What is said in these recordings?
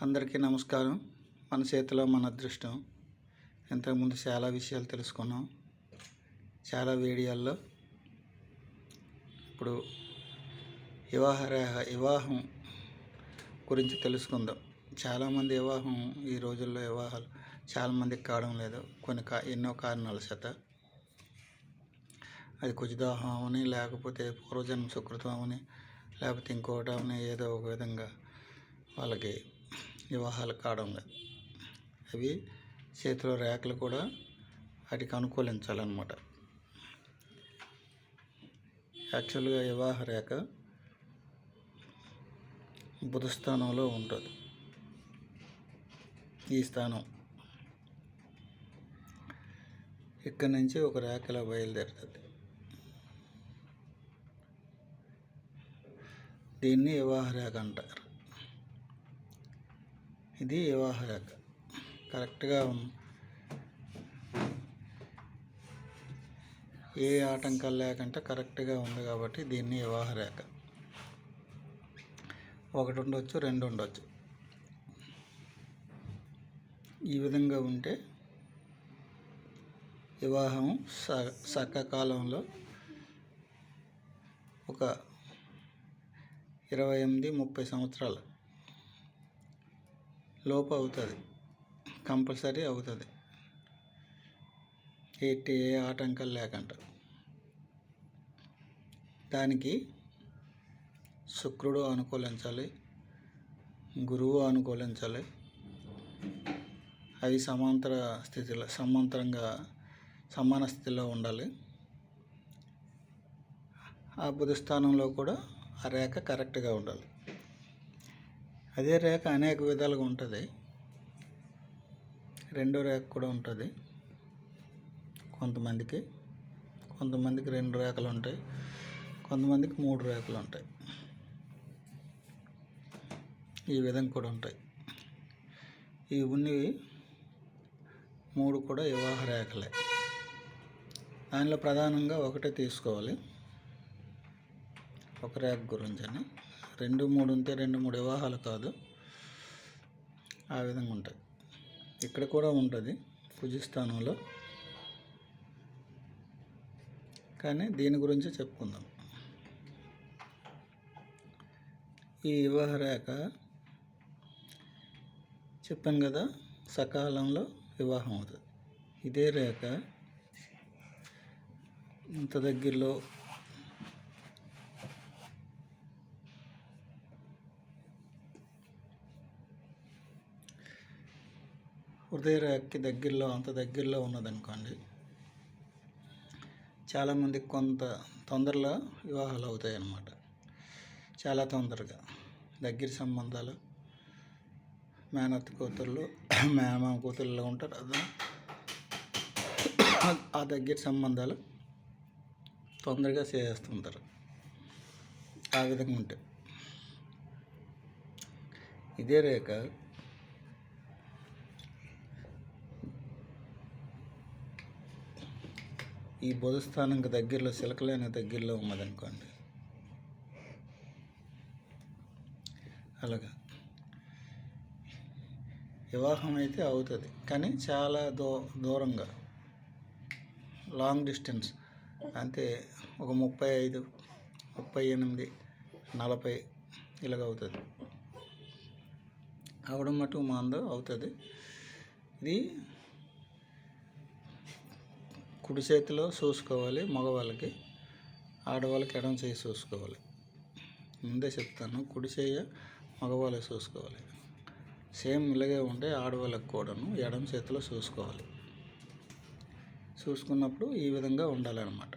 అందరికీ నమస్కారం. మన చేతిలో మన అదృష్టం. ఇంతకుముందు చాలా విషయాలు తెలుసుకున్నాం, చాలా వీడియోల్లో. ఇప్పుడు వివాహం గురించి తెలుసుకుందాం. చాలామంది ఈ రోజుల్లో వివాహాలు చాలామందికి కావడం లేదు. ఎన్నో కారణాల చేత. అది కుజదోహం అవని, లేకపోతే పూర్వజన్మ సుకృతం అవని, లేకపోతే ఇంకోటి అవని, ఏదో ఒక విధంగా వాళ్ళకి వివాహాలు కావడం లేదు. అవి చేతిలో రేఖలు కూడా వాటికి అనుకూలించాలన్నమాట. యాక్చువల్గా వివాహ రేఖ బుధ స్థానంలో ఉంటుంది. ఈ స్థానం ఇక్కడి నుంచి ఒక రేఖ ఇలా బయలుదేరుతుంది. దీన్ని వివాహ రేఖ అంటారు. ఇది వివాహ రేఖ కరెక్ట్గా ఏ ఆటంకాలు లేకుండా కరెక్ట్గా ఉంది కాబట్టి దీన్ని వివాహ రేఖ. ఒకటి ఉండొచ్చు, రెండు ఉండొచ్చు. ఈ విధంగా ఉంటే వివాహం సకాలంలో ఒక 28-30 సంవత్సరాల లోపు అవుతుంది. కంపల్సరీ అవుతుంది, ఏ ఆటంకాలు లేకుండా. దానికి శుక్రుడు అనుకూలించాలి, గురువు అనుకూలించాలి. అవి సమాన స్థితిలో ఉండాలి. ఆ బుధ స్థానంలో కూడా ఆ రేఖ కరెక్ట్గా ఉండాలి. అదే రేఖ అనేక విధాలుగా ఉంటుంది. రెండో రేఖ కూడా ఉంటుంది. కొంతమందికి 2 రేఖలు ఉంటాయి, కొంతమందికి 3 రేఖలు ఉంటాయి. ఈ విధంగా కూడా ఉంటాయి. ఇవి ఉన్నవి 3 కూడా వివాహ రేఖలే. దానిలో ప్రధానంగా ఒకటే తీసుకోవాలి, ఒక రేఖ గురించి అని. 2, 3 ఉంటే 2, 3 వివాహాలు కాదు. ఆ విధంగా ఉంటాయి. ఇక్కడ కూడా ఉంటుంది కుజస్థానంలో, కానీ దీని గురించి చెప్పుకుందాం. ఈ వివాహ రేఖ చెప్పాను కదా, సకాలంలో వివాహం అవుతుంది. ఇదే రేఖ ఇంత దగ్గరలో హృదయ రేఖకి అంత దగ్గరలో ఉన్నదనుకోండి, చాలామందికి కొంత తొందరలో వివాహాలు అవుతాయి అన్నమాట. చాలా తొందరగా దగ్గర సంబంధాలు, మేనత్త కూతుర్లు, మేనమామ కూతుర్లు ఉంటారు కదా, ఆ దగ్గర సంబంధాలు తొందరగా చేస్తుంటారు. ఆ విధంగా ఉంటాయి. ఇదే రేఖ ఈ బుధ స్థానంకి దగ్గరలో, శిలకలేని దగ్గరలో ఉన్నదనుకోండి, అలాగా వివాహం అయితే అవుతుంది. కానీ చాలా దూరంగా, లాంగ్ డిస్టెన్స్. అంతే, ఒక 35, 38, 40 ఇలాగ అవుతుంది. అవడం మటుకు మాందో అవుతుంది. ఇది కుడి చేతిలో చూసుకోవాలి మగవాళ్ళకి, ఆడవాళ్ళకి ఎడమ చేయి చూసుకోవాలి. ముందే చెప్తాను, కుడి చేయ మగవాళ్ళకి చూసుకోవాలి. సేమ్ ఇలాగే ఉంటే ఆడవాళ్ళకి కూడాను ఎడమ చేతిలో చూసుకోవాలి. చూసుకున్నప్పుడు ఈ విధంగా ఉండాలన్నమాట.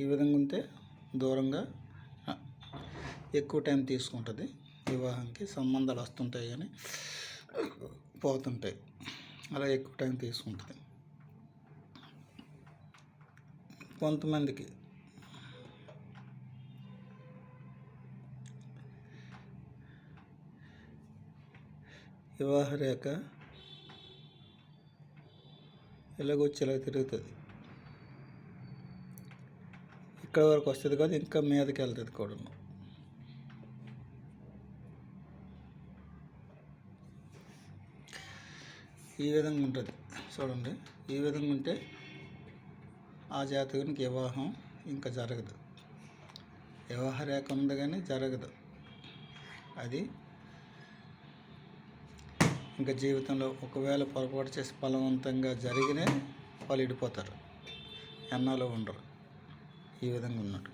ఈ విధంగా ఉంటే దూరంగా ఎక్కువ టైం తీసుకుంటుంది వివాహానికి. సంబంధాలు వస్తుంటాయి కానీ పోతుంటాయి, అలా ఎక్కువ టైం తీసుకుంటుంది. కొంతమందికి వివాహ రేఖ ఇలాగొచ్చి ఇలా తిరుగుతుంది. ఇక్కడ వరకు వస్తుంది కదా, ఇంకా మీదకి వెళ్తుంది కూడా. ఈ విధంగా ఉంటుంది చూడండి. ఈ విధంగా ఉంటే ఆ జాతకునికి వివాహం ఇంకా జరగదు. వివాహ రేఖ ఉంది కానీ జరగదు. అది ఇంకా జీవితంలో ఒకవేళ పొరపాటు చేసి బలవంతంగా జరిగినే వాళ్ళు విడిపోతారు, ఎన్నాళ్ళు ఉండరు. ఈ విధంగా ఉన్నట్టు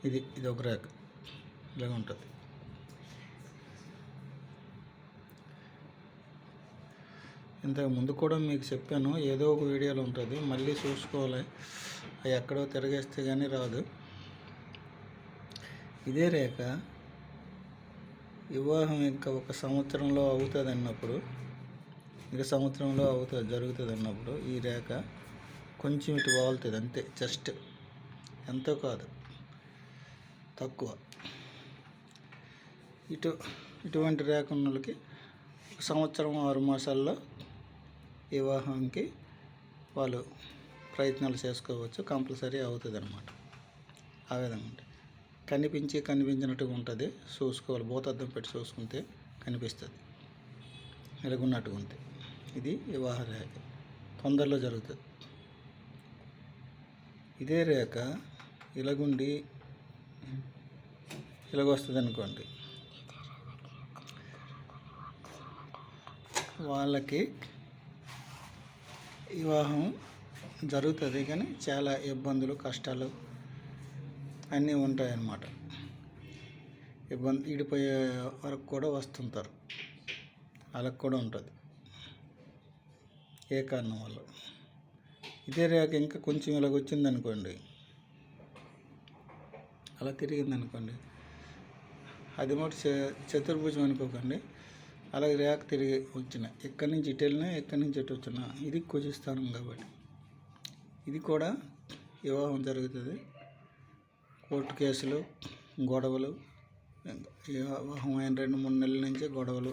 ఇది ఒక రేఖ ఇలాగ ఉంటుంది. ఇంతకు ముందు కూడా మీకు చెప్పాను, ఏదో ఒక వీడియోలో ఉంటుంది, మళ్ళీ చూసుకోవాలి. అవి ఎక్కడో తిరగేస్తే కానీ రాదు. ఇదే రేఖ వివాహం ఇంకా ఒక సంవత్సరంలో అవుతుంది అన్నప్పుడు, ఇంకా సంవత్సరంలో జరుగుతుంది అన్నప్పుడు ఈ రేఖ కొంచెం ఇటు వాలుతుంది అంతే. జస్ట్ ఎంతో కాదు, తక్కువ. ఇటువంటి రేఖ ఉన్న వాళ్ళకి సంవత్సరం 6 మాసాల్లో వివాహానికి వాళ్ళు ప్రయత్నాలు చేసుకోవచ్చు. కంపల్సరీ అవుతుంది అన్నమాట. ఆ విధంగా ఉంటుంది. కనిపించినట్టుగా ఉంటుంది. చూసుకోవాలి, భూతద్దం పెట్టి చూసుకుంటే కనిపిస్తుంది ఇలాగున్నట్టుగా ఉంది. ఇది వివాహ రేఖ, తొందరలో జరుగుతుంది. ఇదే రేఖ ఇలాగుండి ఇలాగొస్తుంది అనుకోండి, వాళ్ళకి వివాహం జరుగుతుంది కానీ చాలా ఇబ్బందులు, కష్టాలు అన్నీ ఉంటాయన్నమాట. విడిపోయే వరకు కూడా వస్తుంటారు, వాళ్ళకి కూడా ఉంటుంది ఏ కారణం వల్ల. ఇదే రేఖ ఇంకా కొంచెం ఇలాగ వచ్చిందనుకోండి, అలా తిరిగిందనుకోండి, అది మాట చతుర్భుజం అనుకోకండి. అలాగే రేఖ తిరిగి వచ్చిన ఎక్కడి నుంచి ఇటు వెళ్ళినా, ఎక్కడి నుంచి ఇటు వచ్చినా, ఇది కుజిస్థానం కాబట్టి ఇది కూడా వివాహం జరుగుతుంది. కోర్టు కేసులు, గొడవలు, వివాహం అయిన 2-3 నెలల నుంచే గొడవలు,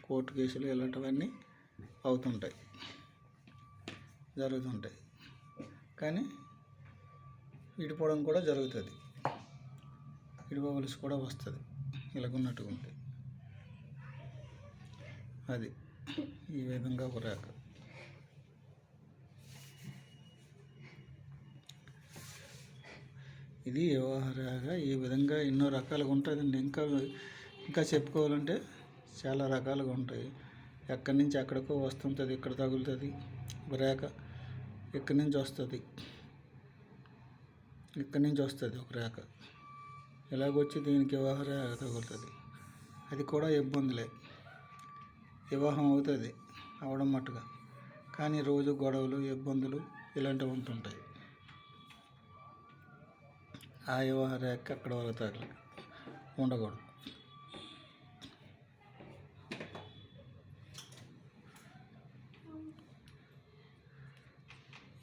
కోర్టు కేసులు ఇలాంటివన్నీ అవుతుంటాయి, జరుగుతుంటాయి. కానీ విడిపోవడం కూడా జరుగుతుంది, విడిపోవలసి కూడా వస్తుంది ఇలాగున్నట్టుగా ఉంటుంది. అది ఈ విధంగా ఒక రేఖ. ఇది వివాహ రేఖ. ఈ విధంగా ఎన్నో రకాలుగా ఉంటుందండి. ఇంకా చెప్పుకోవాలంటే చాలా రకాలుగా ఉంటాయి. ఎక్కడి నుంచి ఎక్కడికో వస్తుంటుంది, ఇక్కడ తగులుతుంది ఒక రేఖ, ఇక్కడి నుంచి వస్తుంది, ఇక్కడి నుంచి వస్తుంది ఒక రేఖ, ఇలాగొచ్చి దీనికి వివాహ రేఖ తగులుతుంది. అది కూడా ఇబ్బందులే. వివాహం అవుతుంది అవడం మట్టుగా, కానీ రోజు గొడవలు, ఇబ్బందులు ఇలాంటివి ఉంటుంటాయి. ఆ వివాహ రేఖ అక్కడ వరకు తగలి ఉండకూడదు.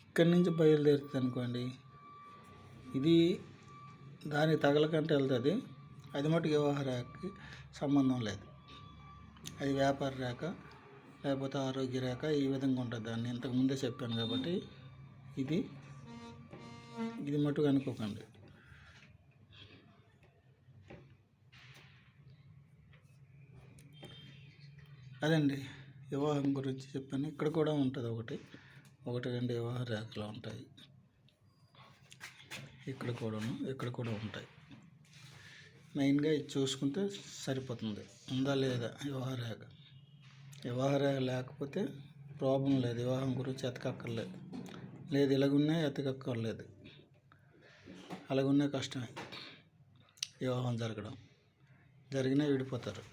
ఇక్కడి నుంచి బయలుదేరుతుంది అనుకోండి, ఇది దానికి తగలకంటే వెళ్తుంది. అది మటుకు వివాహ రేఖకి సంబంధం లేదు. అది వ్యాపార రేఖ లేకపోతే ఆరోగ్య రేఖ, ఈ విధంగా ఉంటుంది. దాన్ని ఇంతకుముందే చెప్పాను కాబట్టి ఇది మటుకు అనుకోకండి. అదండి వివాహం గురించి చెప్పాను. ఇక్కడ కూడా ఉంటుంది ఒకటి 2 వివాహ రేఖలు ఉంటాయి. ఇక్కడ కూడా ఉంటాయి. మెయిన్గా ఇది చూసుకుంటే సరిపోతుంది, ఉందా లేదా వివాహ రేఖ. వివాహ రేఖ లేకపోతే ప్రాబ్లం లేదు, వివాహం గురించి ఎతకక్కర్లేదు. లేదు ఇలాగున్నా ఎతకక్కర్లేదు, అలాగున్నా కష్టమే వివాహం జరిగినా విడిపోతారు.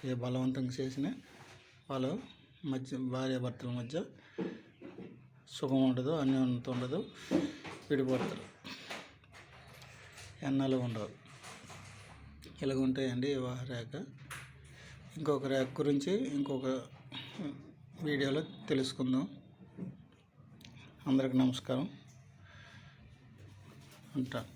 ఏ బలవంతంగా చేసినా వాళ్ళు భార్యాభర్తల మధ్య సుఖం ఉండదు, అన్యోన్యత ఉండదు, విడిపోతారు, ఎన్నాళ్ళు ఉండవు. ఇలాగ ఉంటాయండి వివాహ రేఖ. ఇంకొక రేఖ గురించి ఇంకొక వీడియోలో తెలుసుకుందాం. అందరికి నమస్కారం. ఉంటాను.